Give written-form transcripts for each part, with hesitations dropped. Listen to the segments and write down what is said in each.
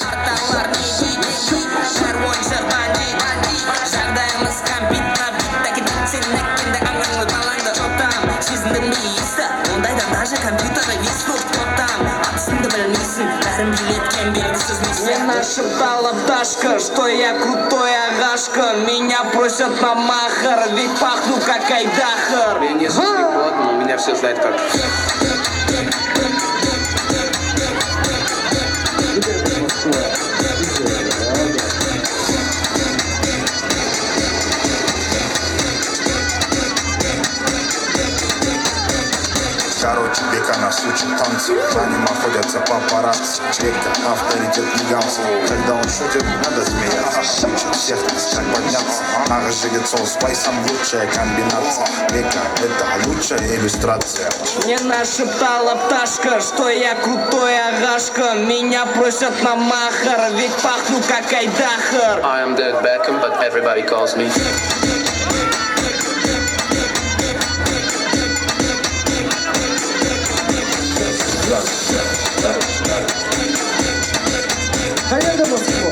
Artalar niki Her oyuncak bandi Жағдайымыз компьютер биттаки сен әккенде аңғаңды балаңды чотам сезіндің бе есі ондайда даже компьютерда весь топ топтам атысыңды білмейсің бәрін билеткен белгісіз миссия. Мне нашептала пташка, что я крутой агашка. Меня просят на махар, ведь пахну как айдахар. Я не супер, но меня все знают как. Короче, бека на случай танцев. За ним охотятся папарацци. Бека авторитет лиганцев. Когда он шутит, надо смеяться. Учит всех нас как подняться. Наш жигет соус спайсом лучшая комбинация. Бека это лучшая иллюстрация. Мне нашептала пташка, что я крутой агашка. Меня просят на махар, ведь пахну как айдахар. I am David Beckham, but everybody calls me. Hayırlı Moskova.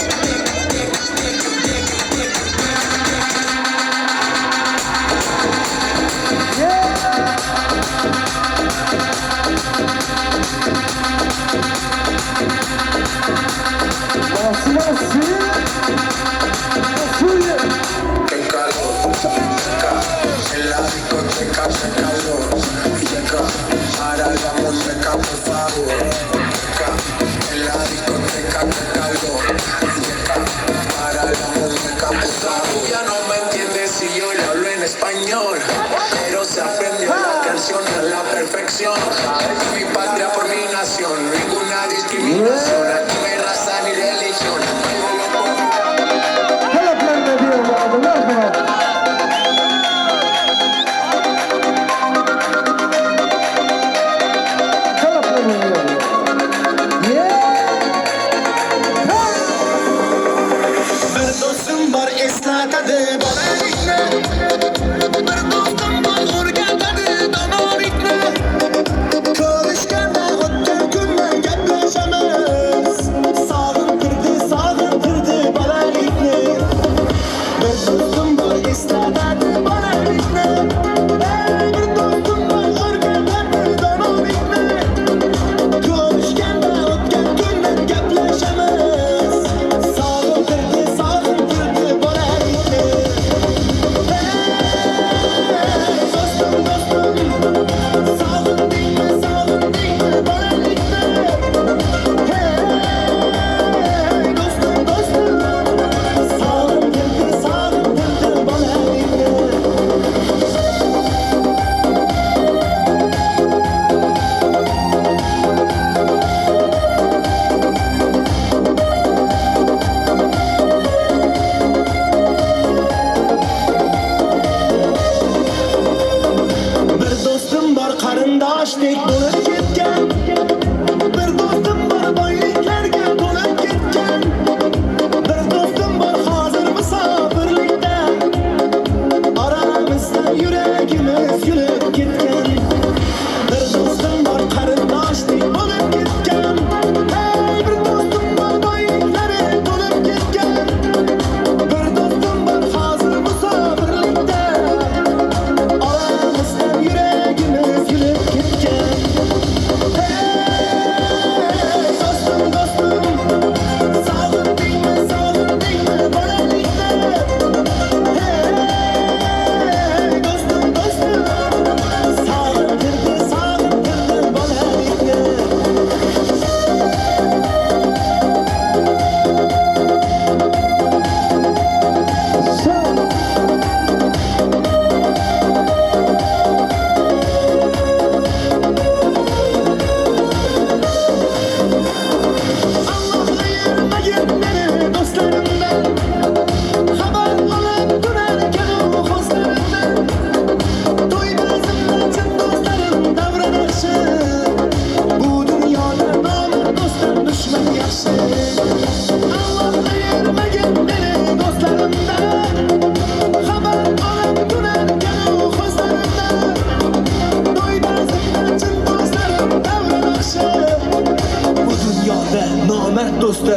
En la discoteca se calor. Para la música por favor. En la discoteca se calor. Para la música por favor. Ya no me entiende si yo le hablo en español, pero se aprendió la canción a la perfección. Es mi patria por mi nación, ninguna discriminación. Aquí no hay raza ni religión. Talaplarına diyorum abi. Merhaba. Bir dostum var orada bana ritme. Çalışkan da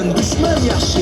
bilan dushman yaxshi.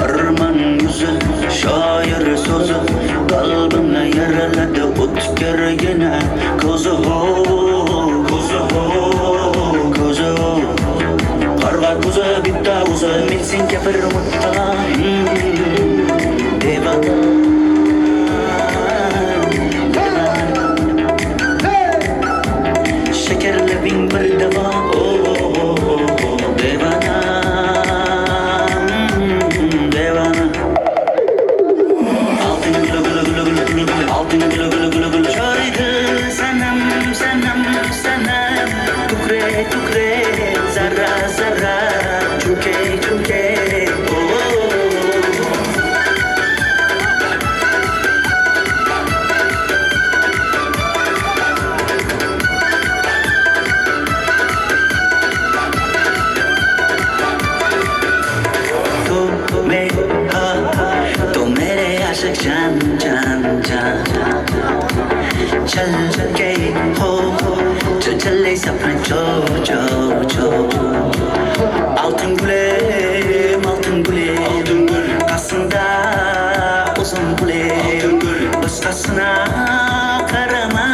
Arman yüzü, şair sözü, kalbimni yaraladı o'tkir yana. Ko'zi ho, qarg'a ko'zi bitta o'zi, men senga bir muttaqam devona. Şekerli bin bir deva, devona. Altın gülü gülü gülü gülü şarkı sanam tukre zarra zarra çuke तो मेरे आशिक जान चल के हो जो चले सपने जो altın gül kasında uzun gül gül Ustasına karama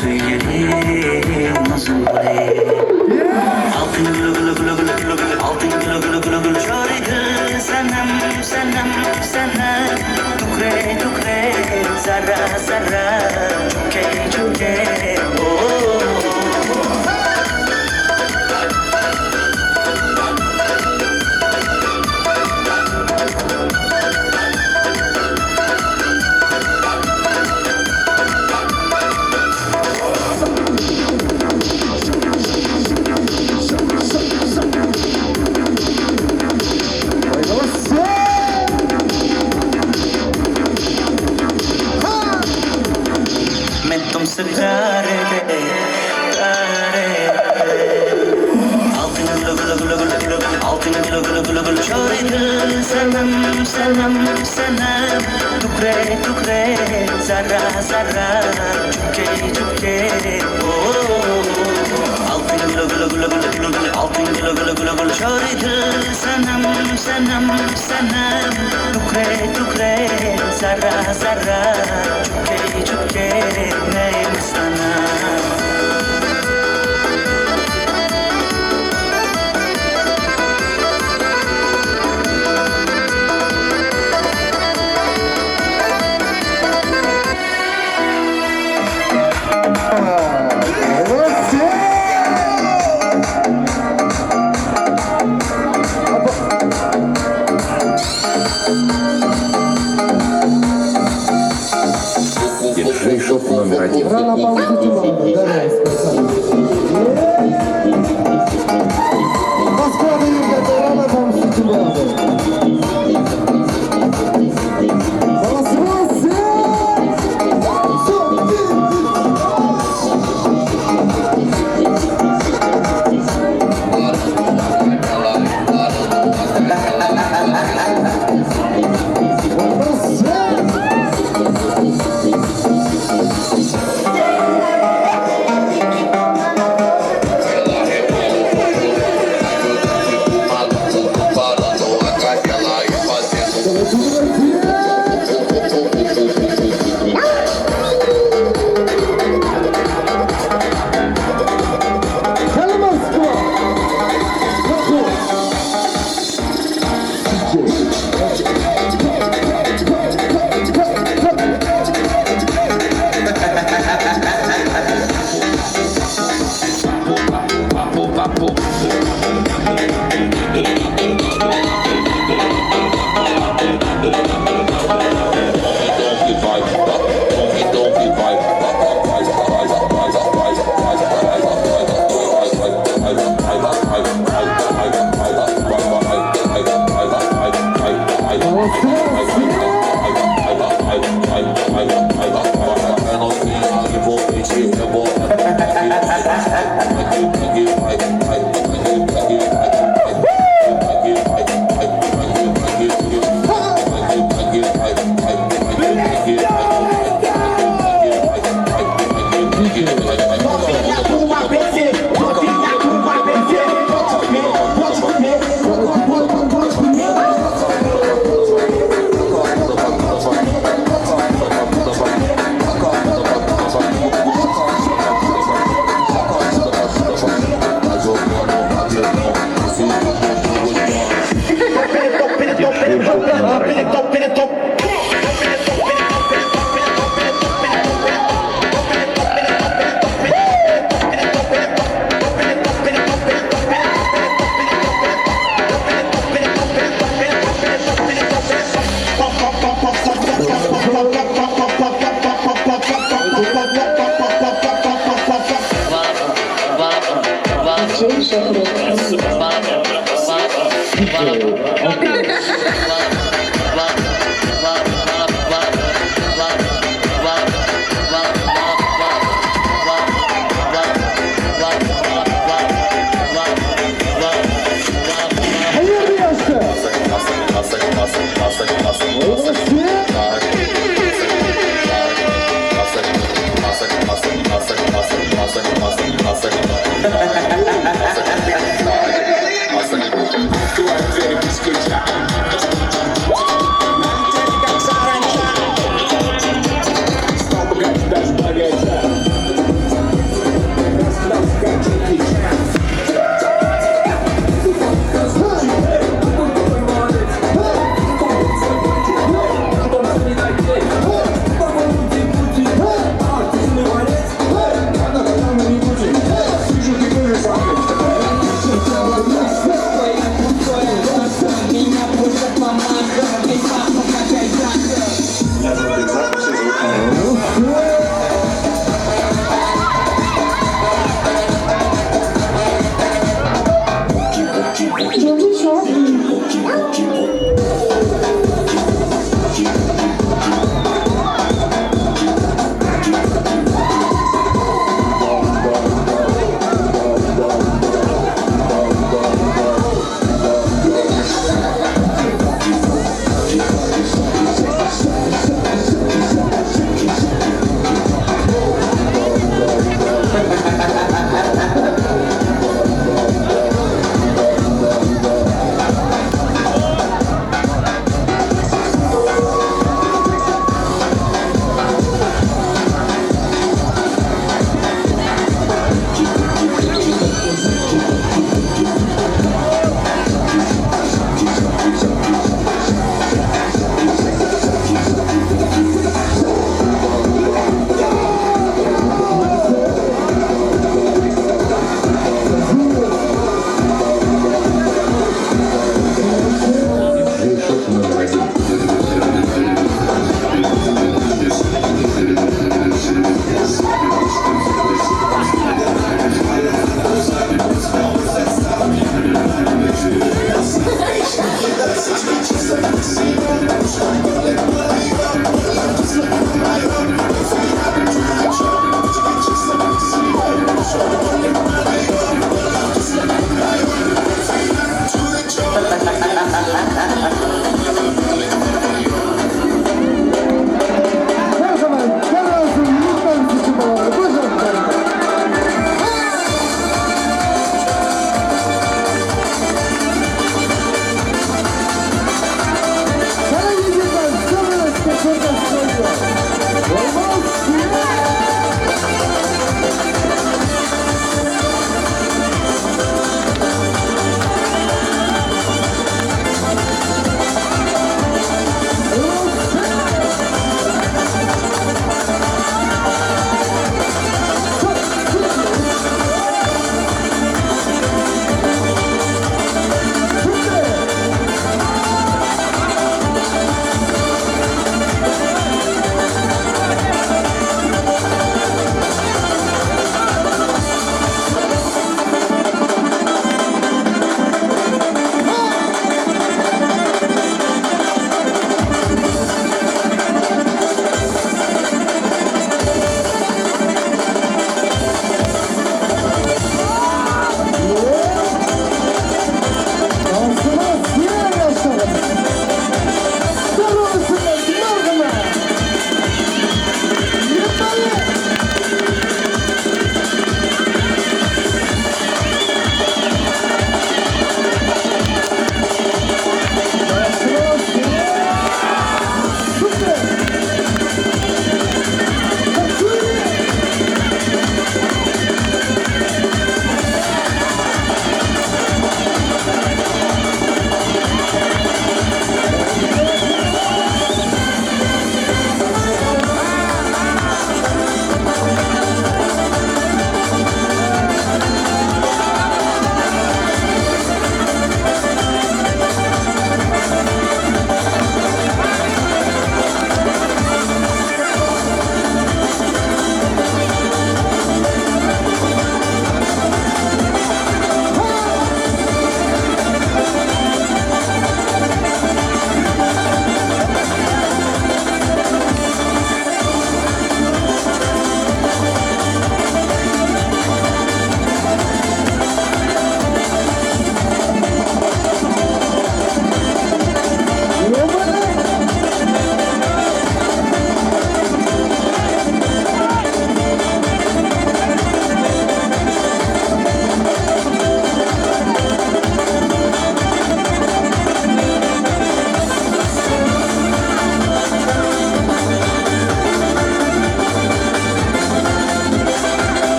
Söylerim nasıl böyle Altın gülü gülü gülü gülü gülü gülü Altın gülü gülü gülü gülü Şoridi senem senem senem Tukre tukre Zara zara Çuke çuke मैं तुमसे प्यार दे Altın gülü gülü gülü gülü gülü Altın gülü gülü gülü gülü Şoridi senem senem senem Tukre tukre Zara zara Çuke çuke Altın gülü gülü gülü gülü gülü gülü Altın gülü gülü gülü gülü Şoridi senem senem senem Tukre tukre Zara zara Çuke çuke Neyim sana Держи шоп номер один. Рано получите маму, давай, спасибо. Москва дают, это рано получите маму. Держи шоп номер один.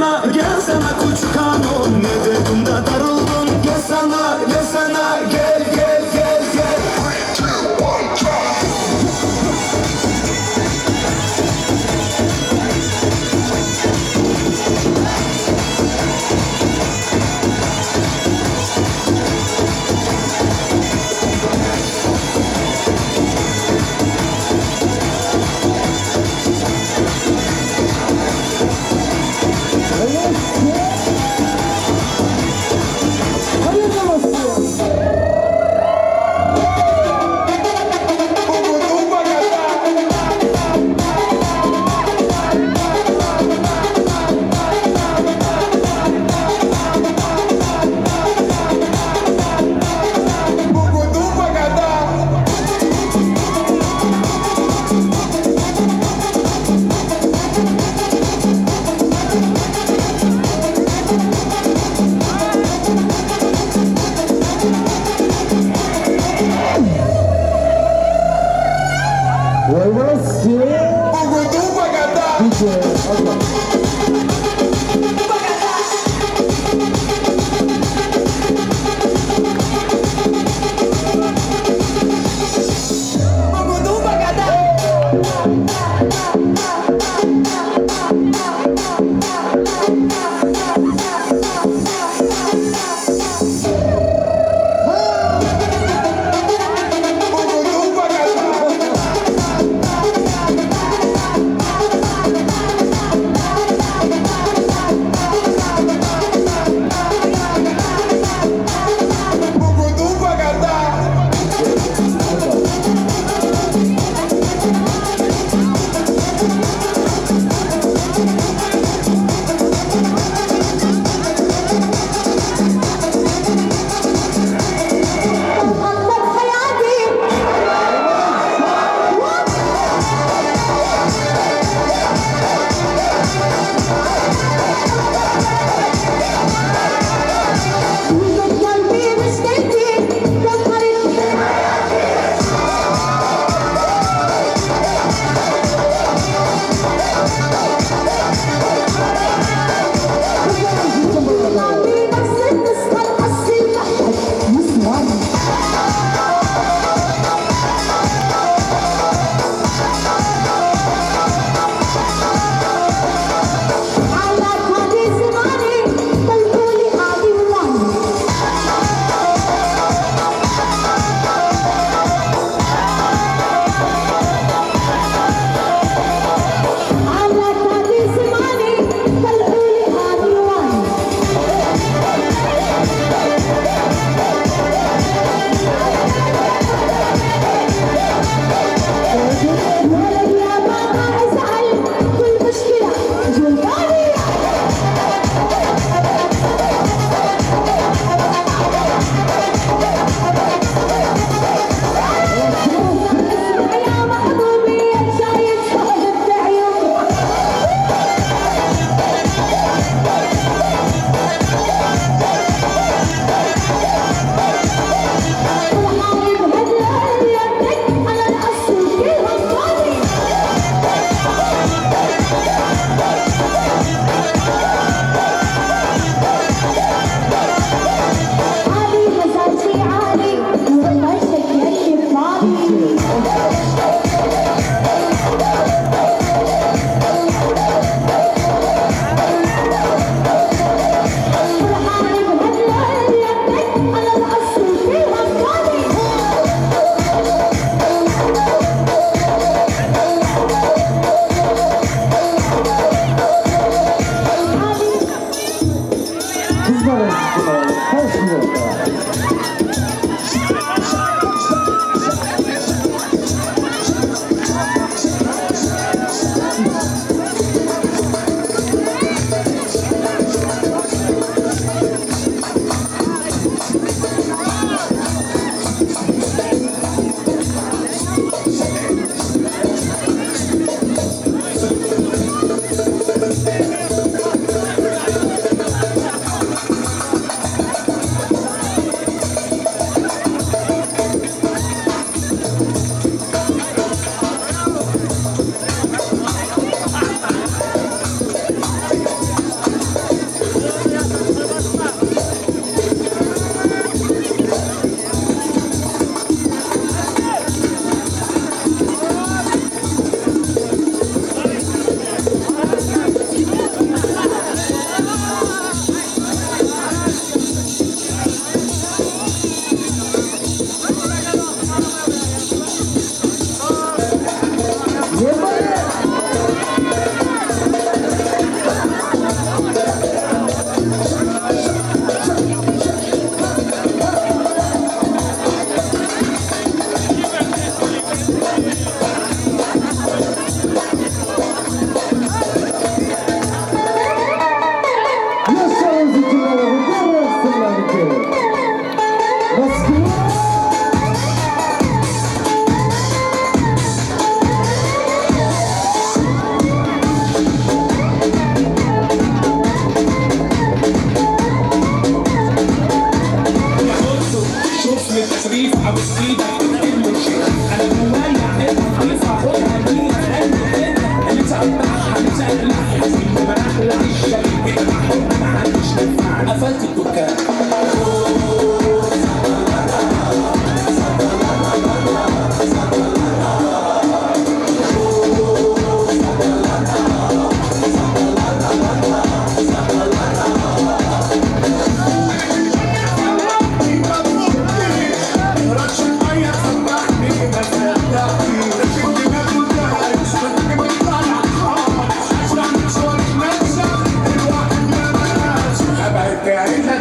gel sana kuş kanun. Ne de bunda daruldun. Gel sana gel gel gel gel.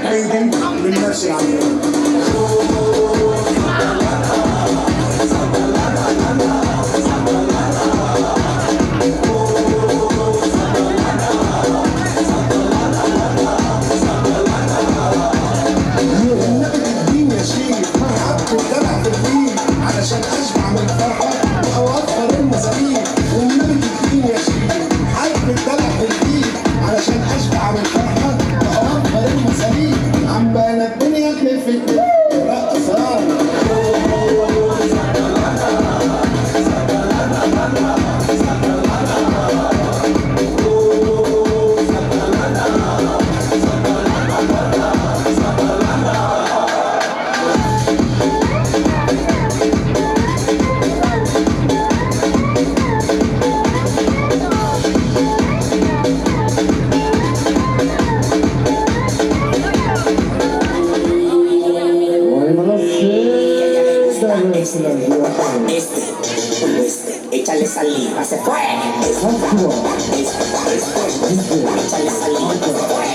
بيجن من نفس العمل. علشان اشبع من الفرحه واوفر المصاريف والنبي تديني يا شريف حب الدلع في الجيب علشان اشبع من الفرحه واوفر المصاريف عم بقى الدنيا تلفت رقصان Échale saliva, se fue. Échale saliva, se fue.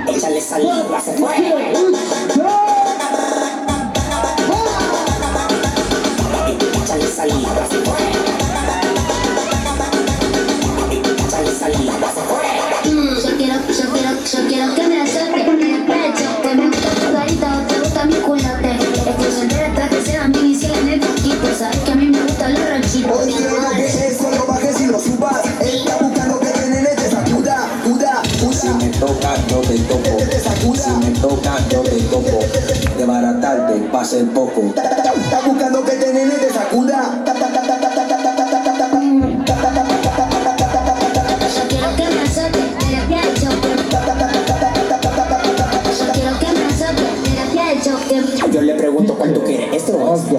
Échale saliva, se fue. Échale saliva, se fue. Échale saliva, se fue. Yo quiero que me acerque con el pecho, que me gusta tu carita, te gusta mi culote. Estoy soltera hasta que sea mi inicial en el poquito. Sabes que a mí me gustan los ranchitos. Oye, lo que eso lo bajes y lo subas. Él está buscando que te nene te sacuda, Si me toca, yo te toco. te sacuda. Si me toca, yo te toco. De baratarte, pase el poco. Está buscando que te nene te sacuda. Yo quiero que me acerque, que le pida el choque. Yo quiero que me acerque, que le pida el choque. Yo le pregunto cuánto quiere esto o esto.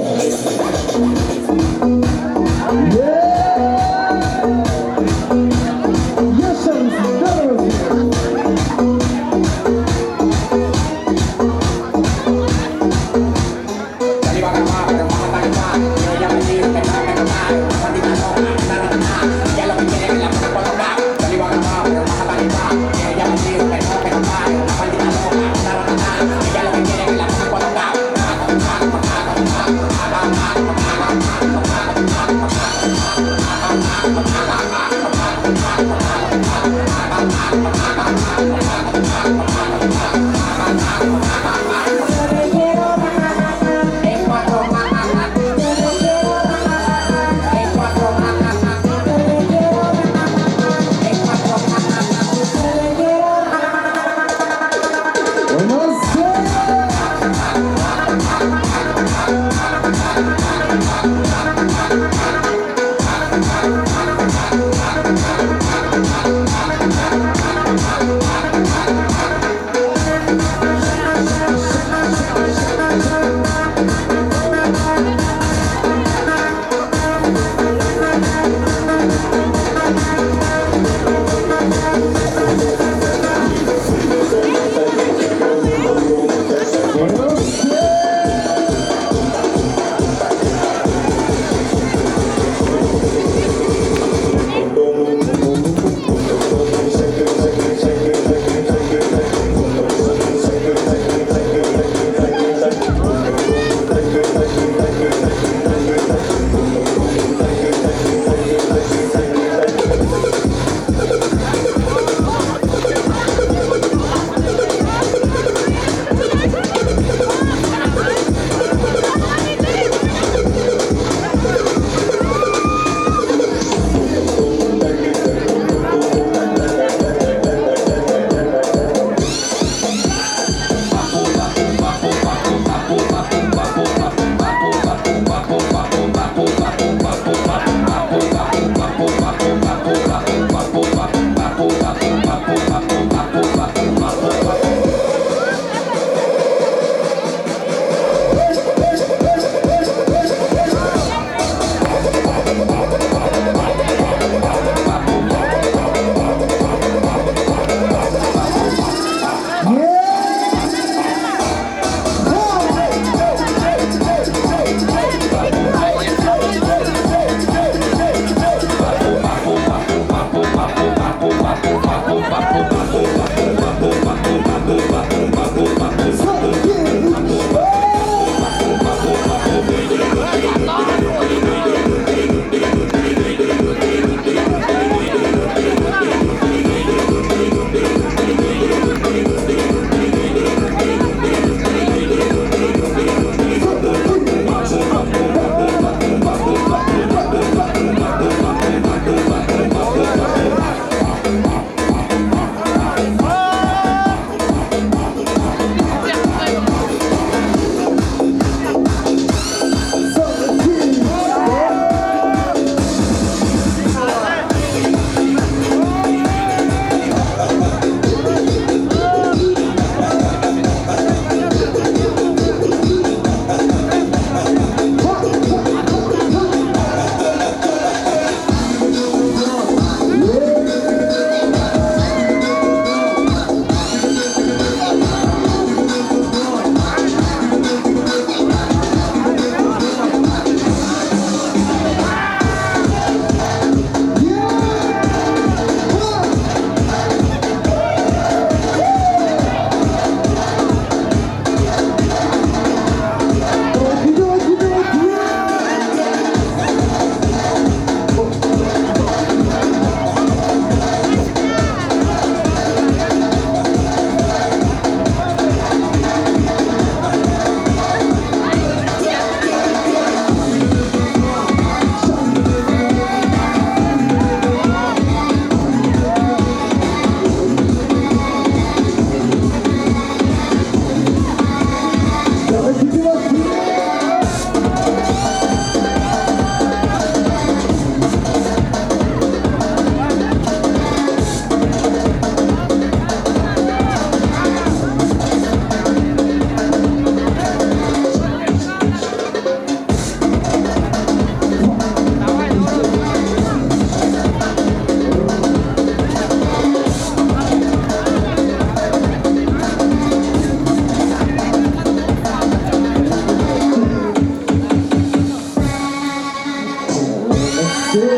Mami,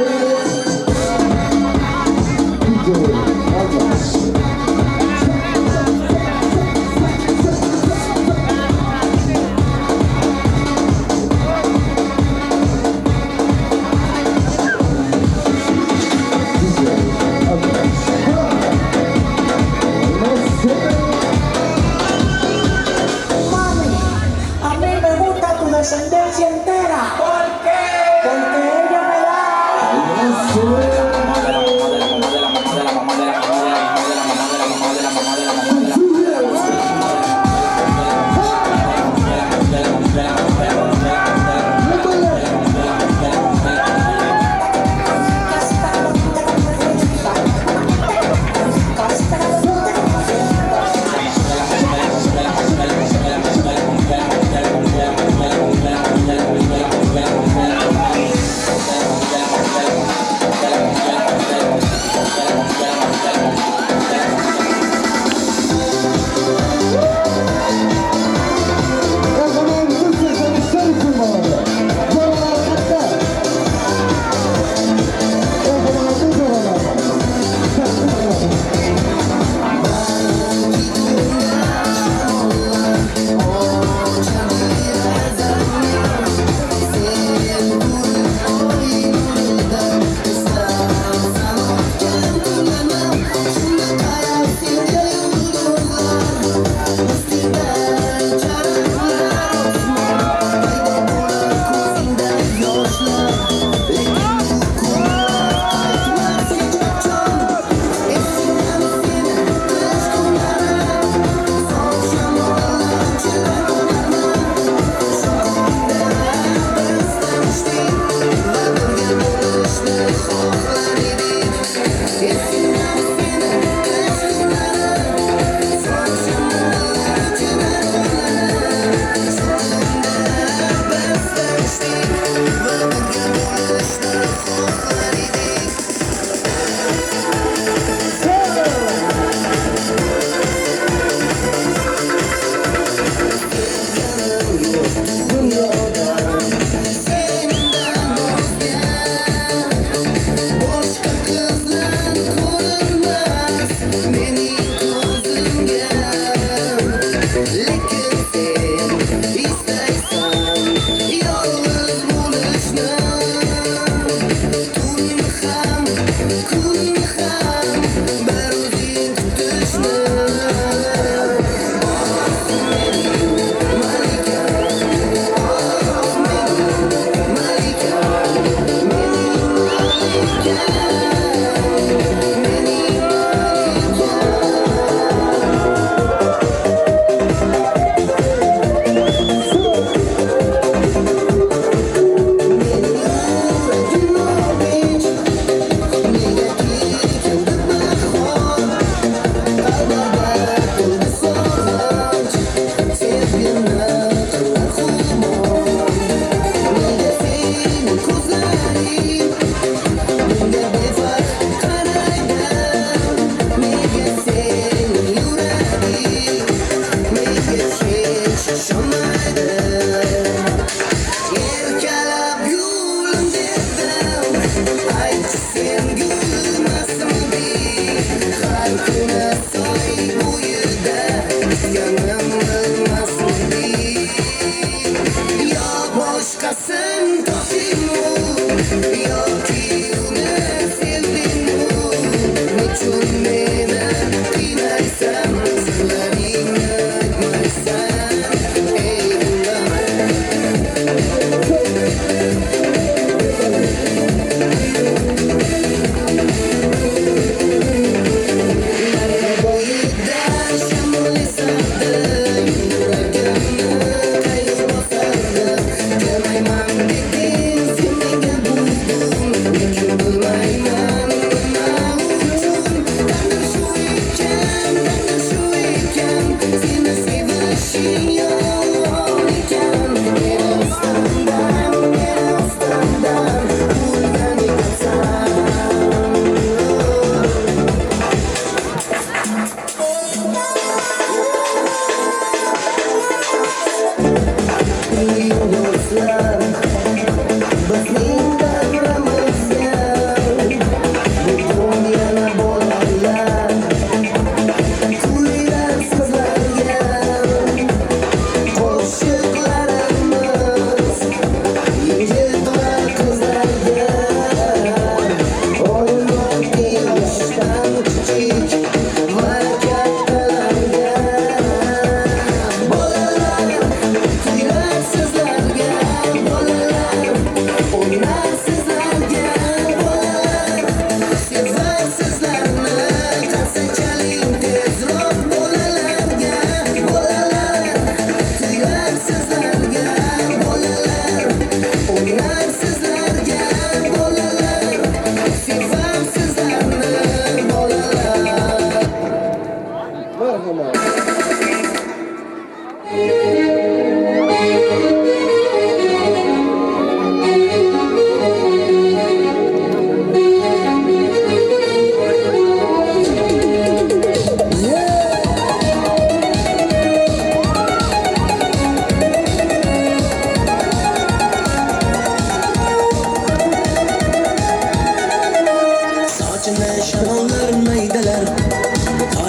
a mí me gusta tu descendencia entera. ¿Por qué? Porque ella me da.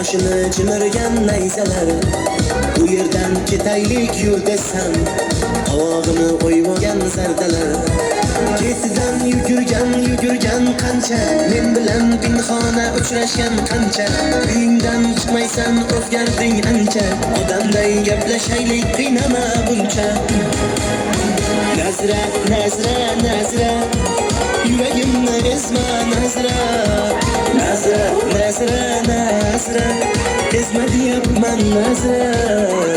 boshini chimirgan nayzalar bu yerdan ketaylik yur desam qovog'ini qo'ymagan zardalar ketidan yugurgan qancha men bilan pinhona uchrashgan qancha uyingdan chiqmaysan o'zgarding ancha odamday gaplashaylik qiynama buncha Nazra, Nazra, Nazra Yuragimni ezma Nazra Nazra, Nazra, Nazra Ezma deyapman Nazra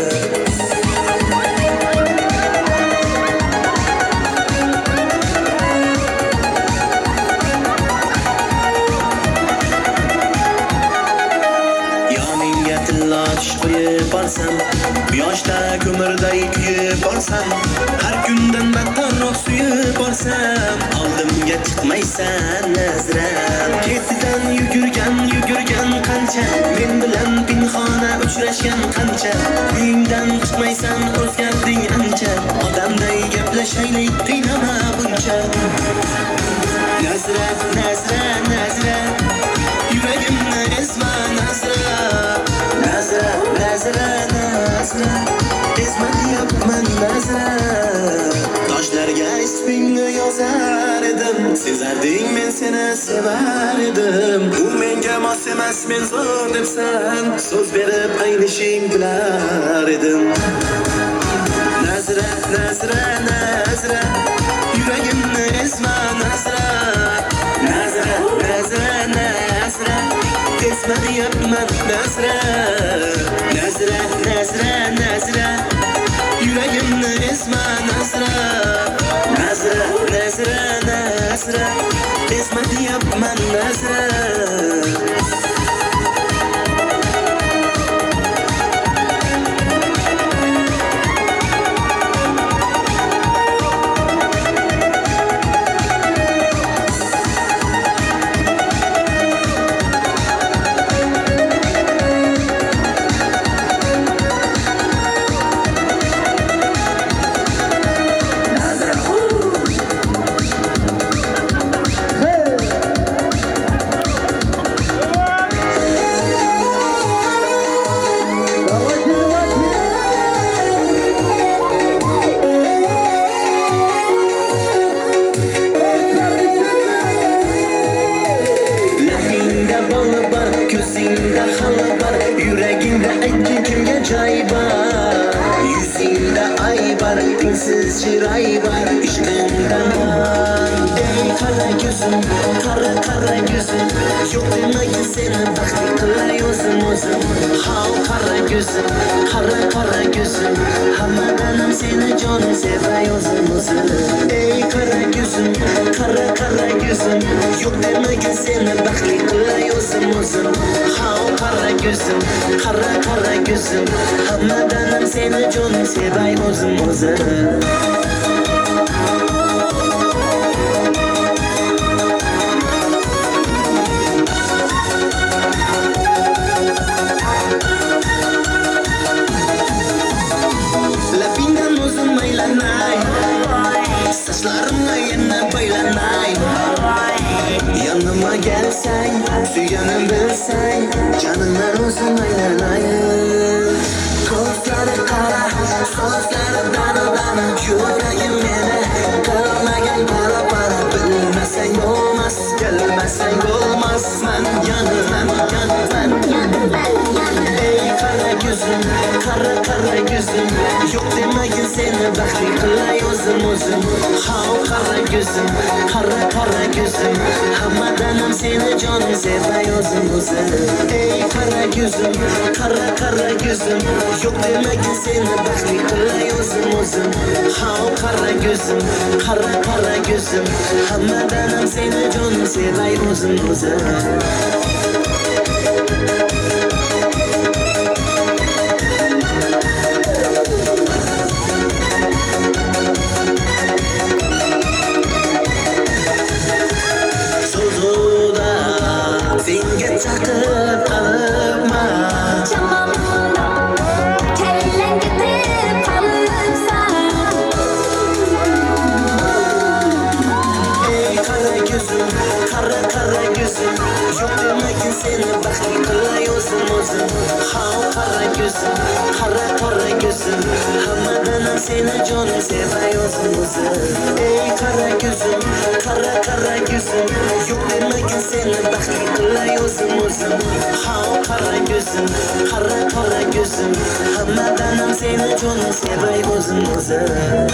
Borsam, yoshda ko'mirday kuyib borsam har kundan battarroq suyib borsam oldimga chiqmaysan nazram ketidan yugurgan qancha men bilan pinhona uchrashgan qancha uyingdan chiqmaysan o'zgarding ancha odamday gaplashaylik qiynama buncha Nazra, Nazra, Nazra yuragimni ezma Nazra Nazra, Nazra, Nazra Ezma deyapman Nazra Toshlarga ismingni yozar edim Sezarding men seni sevar edim Bu menga mos emas men zo'r debsan So'z berib aynishing bilar edim Nazra, Nazra, Nazra Yuragimni ezma Nazra Nazra, Nazra, Nazra Ezma deyapman Nazra Nazra, Nazra, Nazra Yuragimni ezma Nazra Nazra, Nazra, Nazra Ezma deyapman Nazra Kara kara gözüm Yok demekin seni bakti kılay özüm özüm Hav kara gözüm Kara kara gözüm Hamadanım seni canım sevay özüm özüm Ey kara gözüm Kara kara gözüm Yok demekin seni bakti kılay özüm özüm Hav kara gözüm Kara kara gözüm Hamadanım seni canım sevay özüm özüm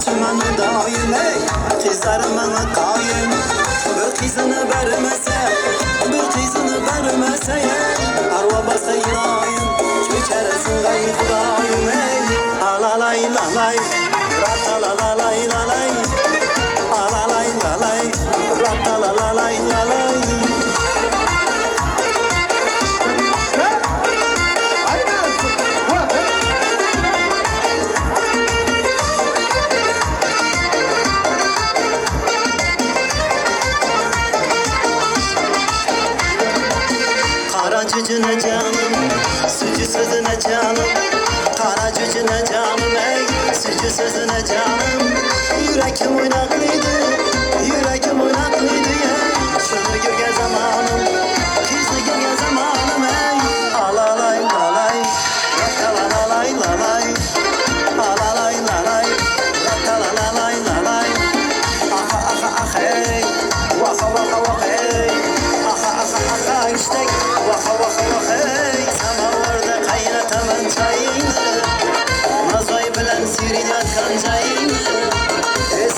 açmanı daim ey Kızlarım bana kaim Bir kızını vermese Bir kızını vermese ey Arva basa ilayim Çöçeresin gayri kurayim ey Alalay lalay Ratalalalay lalay Alalay lalay Ratalalalay lalay Kara cücüne canım, sucu sözüne canım Kara cücüne canım ey, sucu sözüne canım Yürekim oynaklıydı, yürekim oynaklıydı ey Şunu gürge zamanım, kızlı gürge zamanım ey Alalay lalay, rakalalay lalay Alalay lalay, rakalalay lalay Aha aha ah hey, vaka vaka vaka hey Aha aha aha istek, vaka vaka vaka hey Samavarda kaynatamam çayını Nazoy bilen sirin yatkan çayını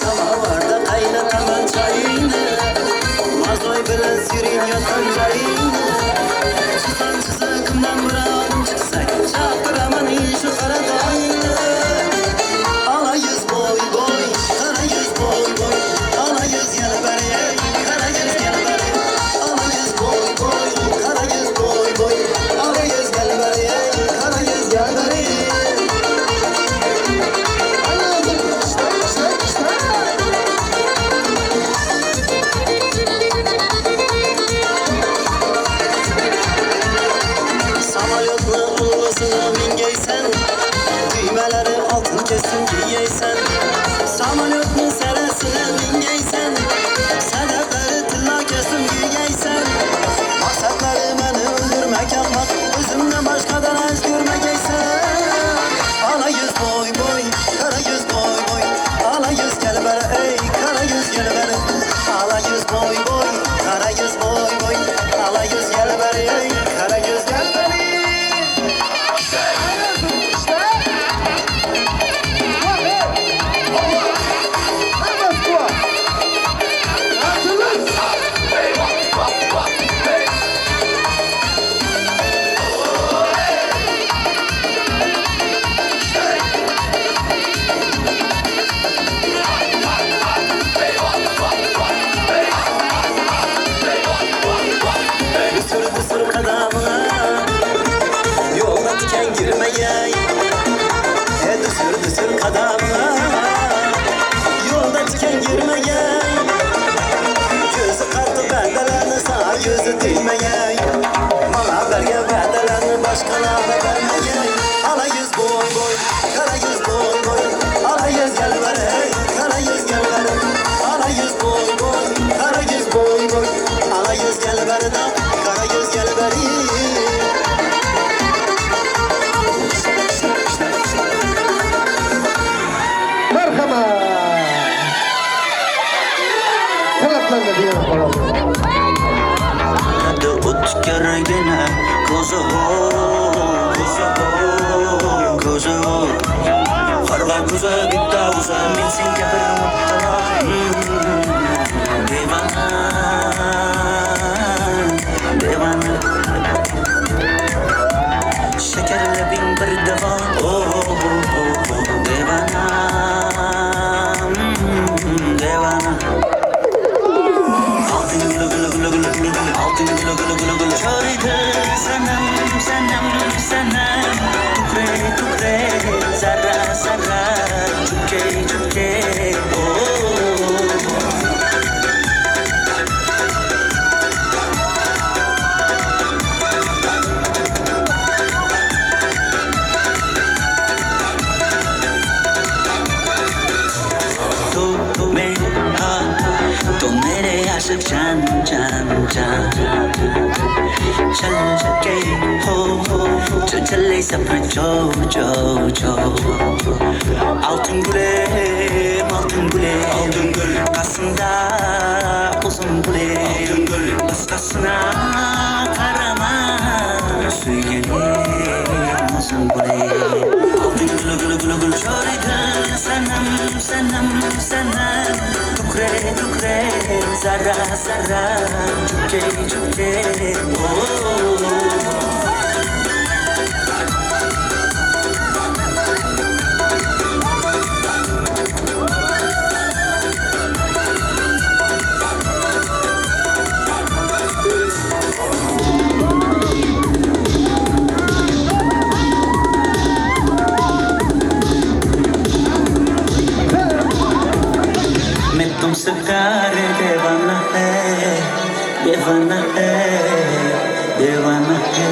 Samavarda kaynatamam çayını Nazoy bilen sirin yatkan çayını Çıkan çizikimden buradım çıksak Çapıraman işi karadayını Ala yüz boy boy, kara yüz boy boy Ala yüz gel beri, kara yüz gel beri Ala yüz boy boy, kara yüz boy boy Ala yüz gel beri, kara yüz gel beri Samayotlu ulvasına mingeysen Düğmeleri altın kesin giyeysen Samayotlu seresine mingeysen Sedefleri tilla kesin giyeysen Maksatları beni öldürmek yapmak Özümden başkadan az görmek eysen Ala yüz boy boy, kara yüz boy boy Ala yüz gel beri ey, kara yüz gel beri Ala yüz boy boy, kara yüz boy boy Ala yüz gel beri ey, kara yüz gel beri Bir sürü kadamına Yolda diken girmeye Bir sürü kadamına Yolda diken girmeye Gözü kartı bendelerine sağ yüzü değmeye Bana verge bendelerine başkalarına vermeye Ala yüz boy boy, kara yüz boy boy Ala yüz gel beri, kara yüz gel beri Ala yüz boy boy, kara yüz boy boy Ala yüz gel beri da, kara yüz gel beri Merhaba. Kulaklarla diyelim bakalım. Hadi ot gergine kuzu kuzu Harga kuzu bitti uza min senga bir muttala Devana devana Şekerle bin bir defa Devana devana Altın gülü gülü gülü gülü gülü Altın gülü gülü gülü gülü Çoride sanam sanam sanam Tukre tukre zara zara Çukke çukke तो मेरे आशिक जान जान जान चल के हो 저 चले सफर जो जो जो altın gülüm altın gülüm altın gül aslında uzun gülüm altın gül başkasına karama söyleyelim uzun gülüm altın gülü gülü gülü gülü şöyle sanam सनम सनम टुकड़े टुकड़े जरा जरा झुके झुके तुमसे प्यार दीवाना है दीवाना है दीवाना है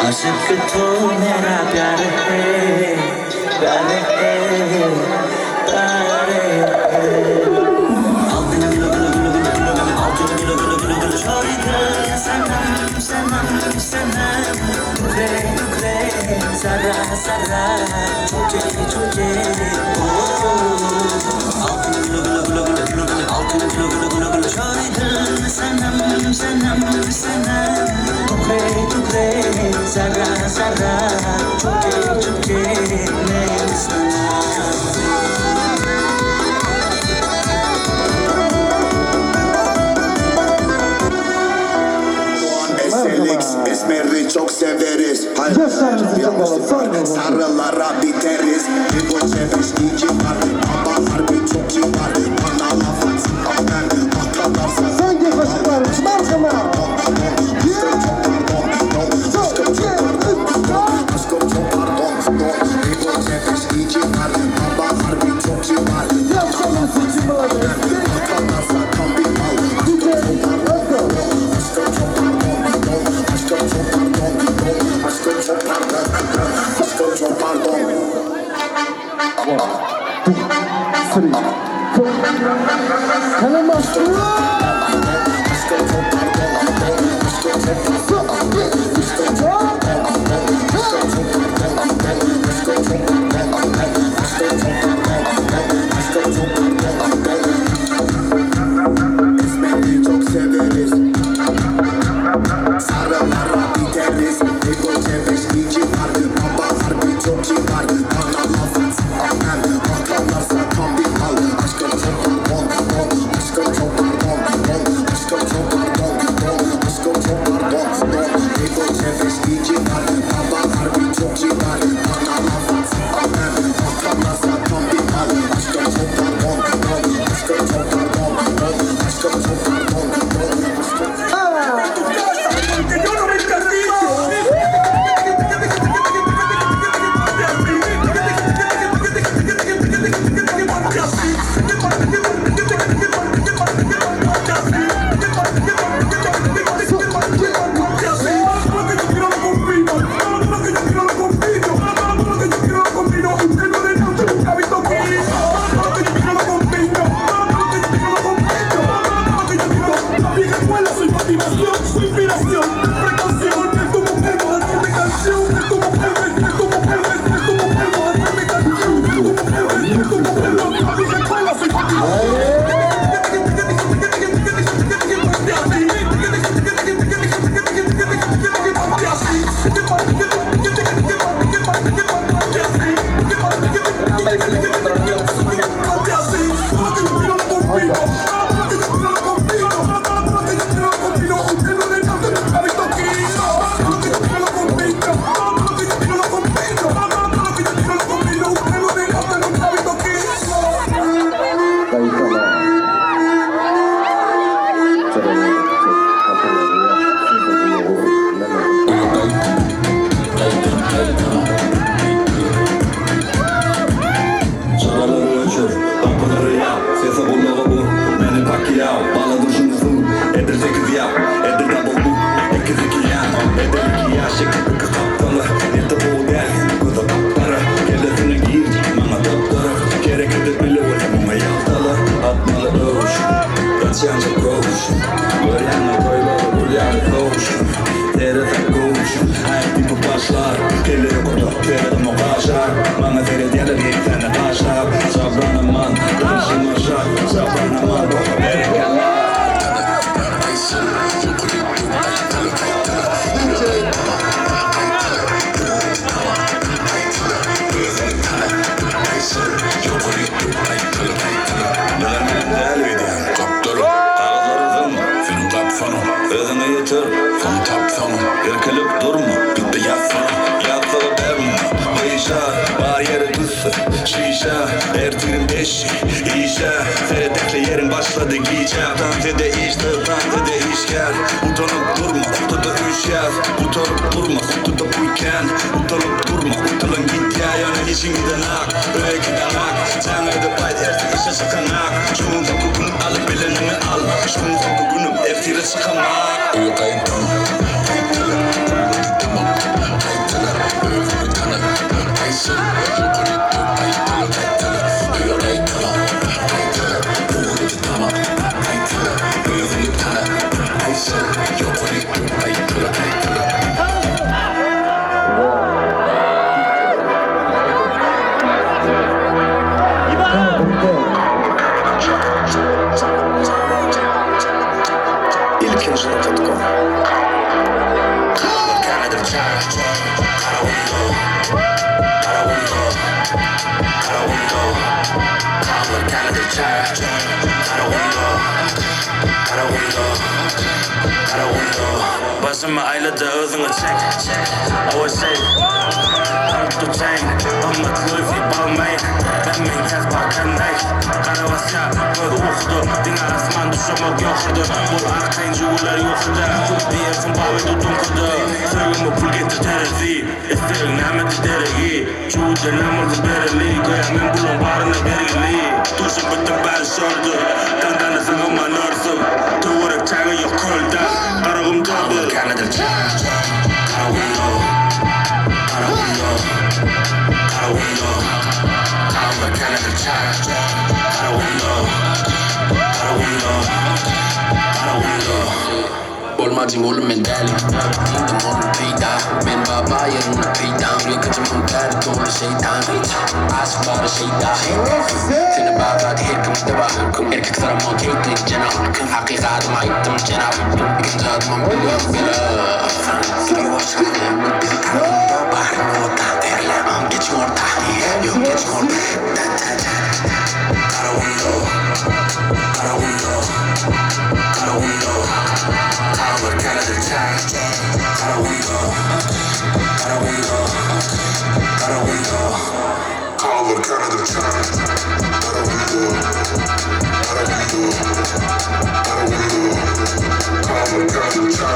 आशिक तो मेरा प्यार है प्यार है प्यार है altın gülü gülü gülü gülü gülü altın gülü gülü gülü gülü şarkı sanam sanam sanam tukre tukre zara zara çoke çoke altın gülü gülü gülü gülü gülü gülü altın gülü gülü gülü gülü şarkı sanam sanam sanam tukre tukre zara zara çoke çoke ne sanam SLX esmeri çok severiz. Sarılara biteriz. Bir boy çeviş iki var. Babalar bir çok iyi var. Bana laf atsın ben atlarsa. Sanki kaşıklar çınar sana. Aşkım çok pardon. Bir boy çeviş iki var. Babalar bir çok iyi var. Yapsana seçimleri. Atlarsa tam bir mal. Aşkım çok pardon. Aşkım çok pardon. Aşkım çok pardon. Aşkım çok pardon. Esmeri çok severiz. Sarılara biteriz. Bir boy çeviş iki var. Babalar bir çok iyi var. Bana laf atsın atlarsa tam bir mal. Aşkım çok pardon. Aşkım çok pardon. Aşkım çok pardon. Aşkım çok pardon. Bir boy çeviş iki var. Babalar bir çok iyi var. Bana laf atsın atlarsa tam bir mal. Aşkım çok pardon. Aşkım çok pardon. Aşkım çok pardon. Yo Tamam erkelip durma bitti yatsana Yatsana derma Bayışa var yeri kızı Şişe ertirin beşi İşe Seyredekle yerin başladı giyce Tantede işte tantede işker Utanıp durma kutuda üç yaz Utanıp durma kutuda buyken Utanıp durma utalın git ya yanı işin giden ak Öyle giden ak Canaydı bayt erti işe sıkan ak Şunun hukukunum alıp bilenini al Şunun hukukunum ertire sıkamak İyi kayıttım Ilkinjini.com Başımı ayladı özünü çek Ava şey Tank chain Olmadı Louis balmayın Ben meytez bakandayım Karavasya Böyle okudu Dina asman düşemek yoktu Bu akçayınca ular yoktu Bir yersin bavi tutun kudu Söylümü pul getir terezi İsterim nameti deregi Çoğuda namırdı bereli Koyamin bulun barına bergili Tuşun bütün ben şordu Tantanı sığınma nörsüm Tuğurak çağı yok kolda Karagım tabi Kanadır çağ Karawundo Karawundo Karawundo Karawundo Kanadır çağ Karawundo Karawundo Karawundo Olmacım oğlum ben delim Gittim oğlum peyda Ben baba yanına peydam Yakıcım hünkârı dolu şeytan Aşk bari şeyda Seni bağırdı herkimizde var Erkek sarama keyiflik cenab Hakikatıma ayıttım cenab İkinci adıma milyon bela Sürüyor aşkına Bizi tarafında bağrını orta Derle geç orta Yok geç orta Karawundo Karawundo Karawundo Karawundo Kanadır çağ Karawundo Karawundo Karawundo Karawundo Kanadır çağ Karawundo Karawundo Karawundo Karawundo Kanadır çağ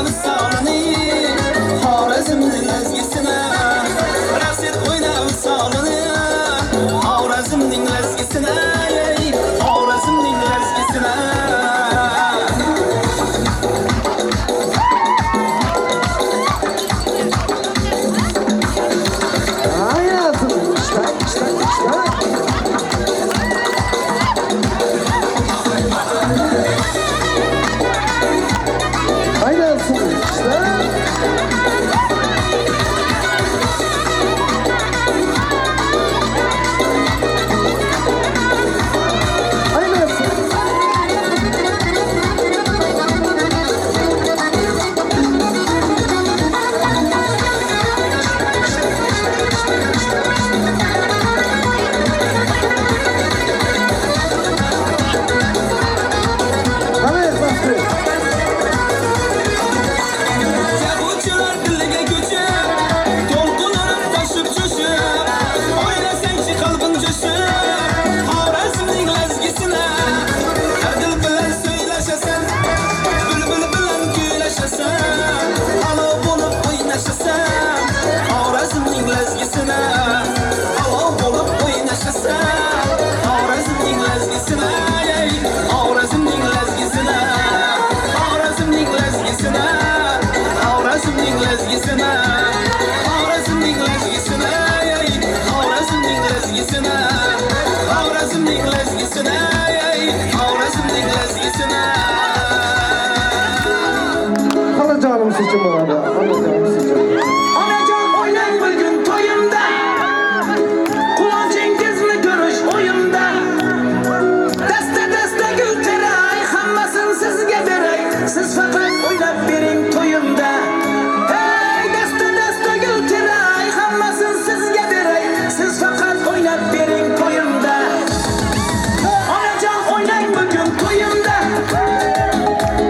misolini Xorazmning lazgisini Raqs et o'yna misolini Xorazmning lazgisini Xorazmning lazgisini Yahudchilar diliga ko'chib, to'lqinlanib toshib jo'shib, o'ylasangchi qalbing jo'shib, Xorazmning lazgisini har dil bilan so'ylashasan, bulbul bilan kuylashasan, halol bo'lib o'ynashasan, Xorazmning lazgisini halol bo'lib o'ynashasan, Xorazmning lazgisini Xorazmning lazgisini Xorazmning lazgisini Xorazmning lazgisini Xorazmning lazgisini Xorazmning lazgisini Xorazmning lazgisini Xorazmning lazgisini Xolajonim seçim bo'ladi. Xolajonim seçim. Onajon o'ynang bugun to'yimda Quvonchingizni ko'rish o'yimda Dasta gul teray hammasini sizga beray Siz faqat o'ynab bering to'yimda Hey dasta gul teray hammasini sizga beray Siz faqat o'ynab bering to'yimda Onajon o'ynang bugun to'yimda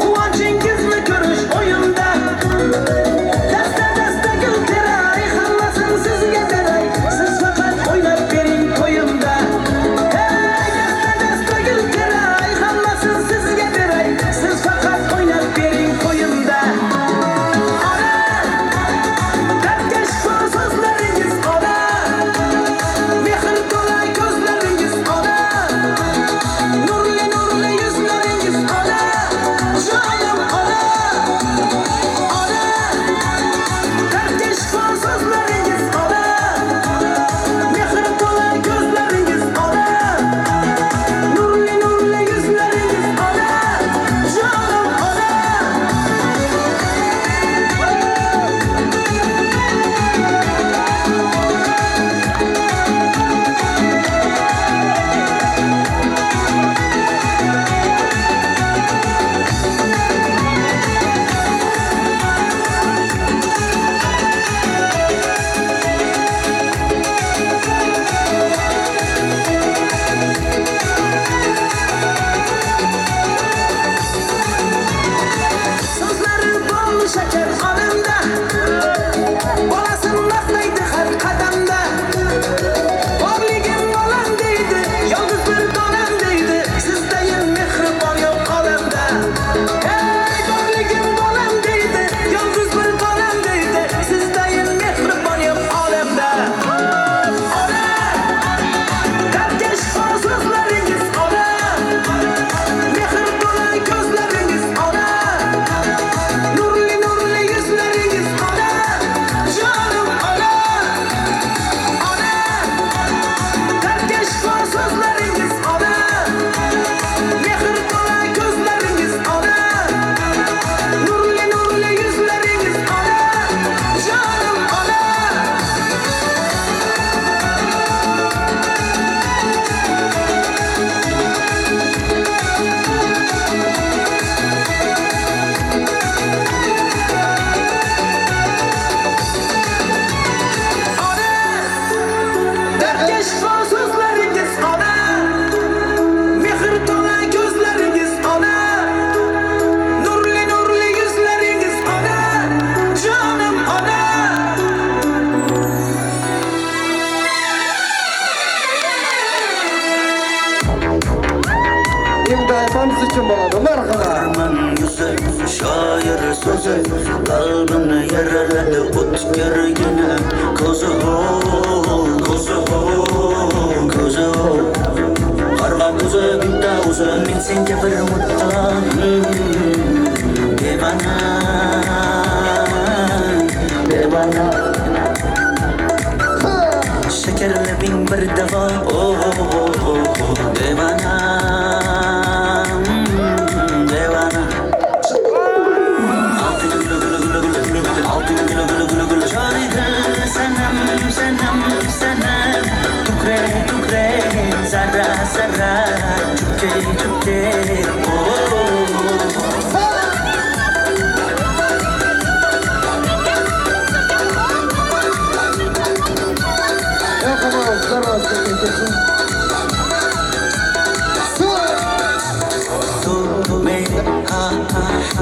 Quvonchingizni ko'rish o'yimda Kalbimni yaraladi o'tkirgina ko'zi qarg'ab o'zimda o'zim men senga bir muttaq devona şeker labing bir davo devona altın gül şarida sanam tukre zarra çuke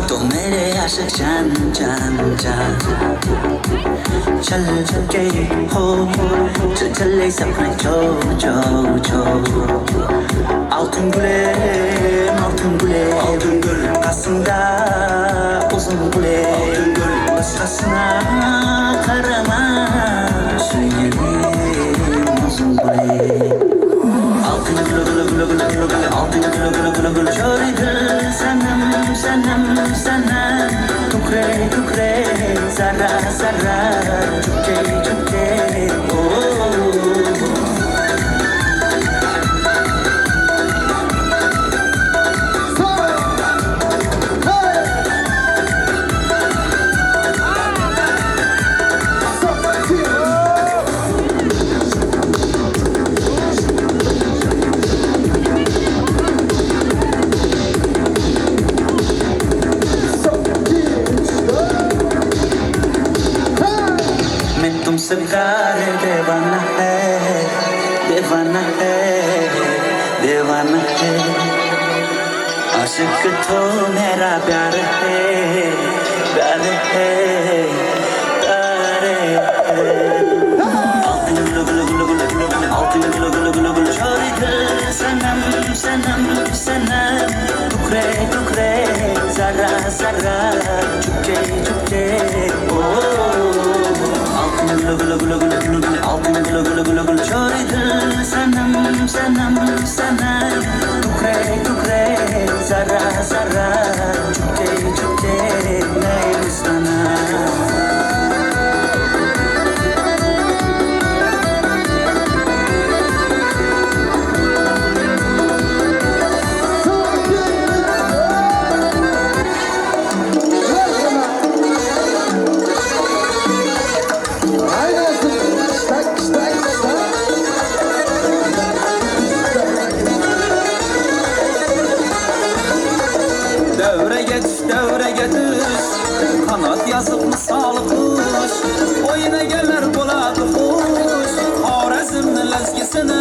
तो मेरे आशिक जान चल के हो चले सपने जो altın gül kasında uzun gül başkasına karama söylerim uzun gül altın gül şarida sanam tukre zarra çuke तुमसे प्यार दीवाना है आशिक तो मेरा प्यार है altın gül şarida sanam tukre zarra çuke altın gül şarida sanam tukre zarra çuke neyim sana Devreye düş kanat yazıp misal kuş oyuna gelir buladı kuş Xorazmni lezgisini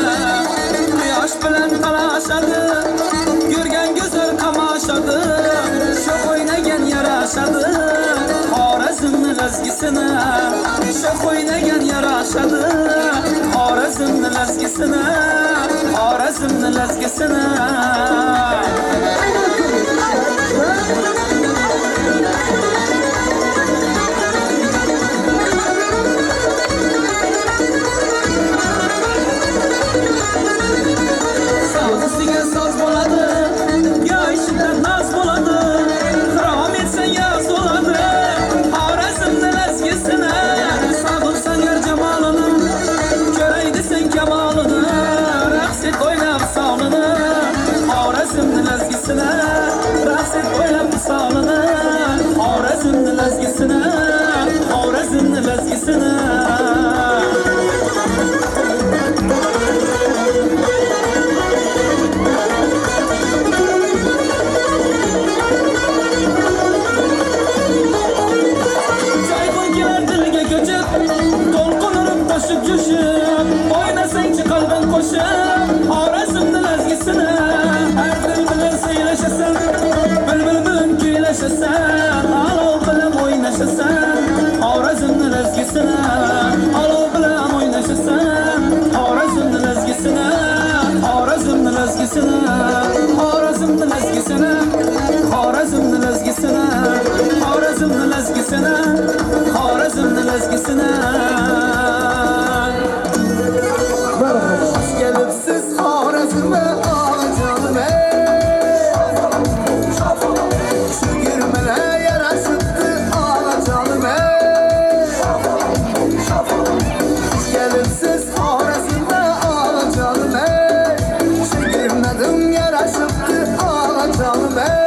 quyosh bilan talashadi ko'rgan go'zal qamashadi shoh o'ynagan yarashadi Xorazmni lezgisini shoh o'ynagan yarashadi Xorazmni lezgisini Sazısiga soz bo'ladi, yo ishida naz bo'ladi, xirom etsa yoz bo'ladi, Xorazmni lezgisini, sog'insan yer jamolini, ko'ray desang kamolini, raqs et o'ynab sonini, yurtdoshiga Xorazmning ezgisini kelibsiz Xorazmga onajonim chigirmalar yarashibdi onajonim kelibsiz Xorazmga onajonim chigirmadim yarashibdi onajonim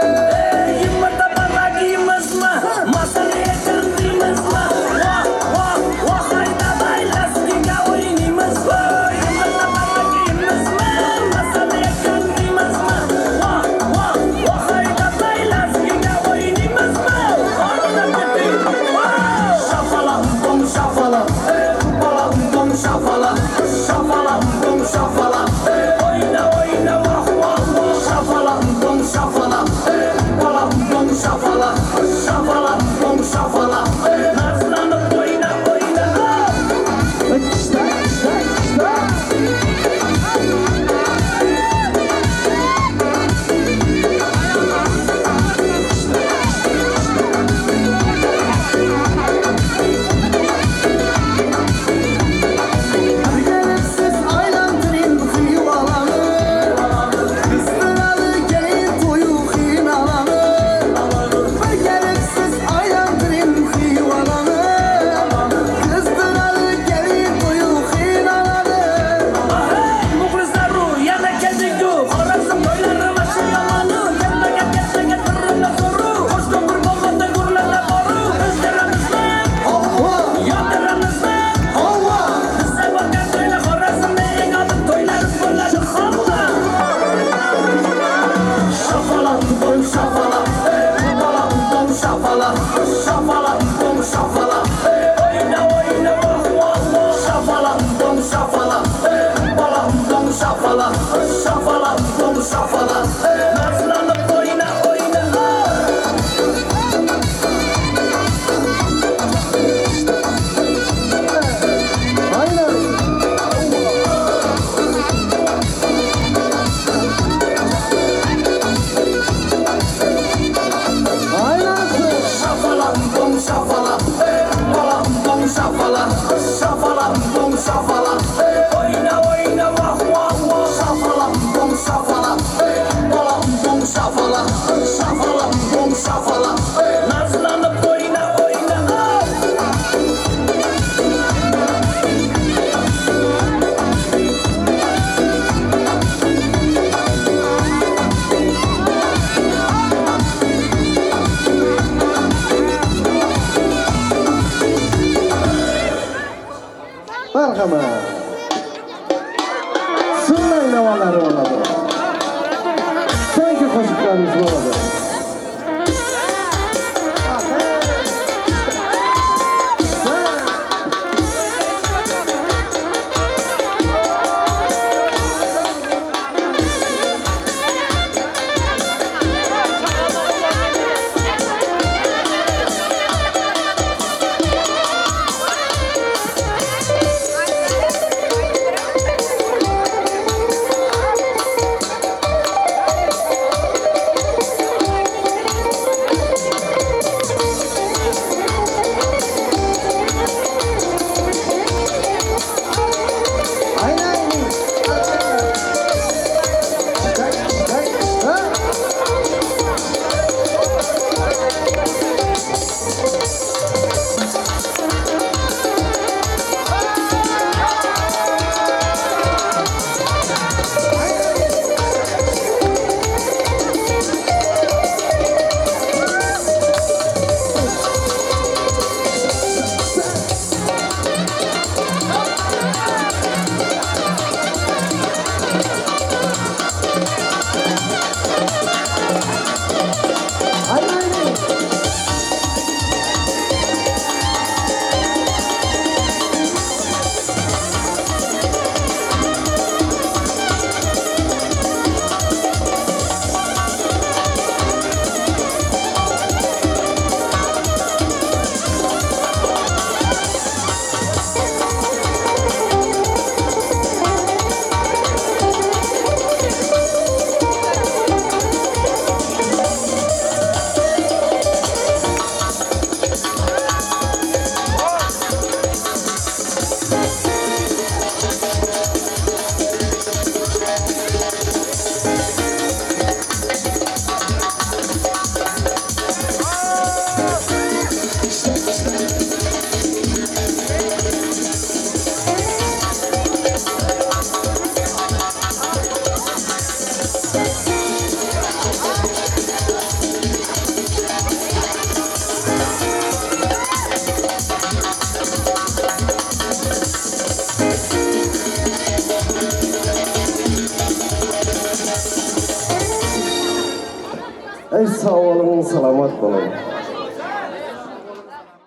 Marhaba. Sırlayın havaları oladı. Sanki koşuklarımız oladı. Ey sağ olun, selamat olun.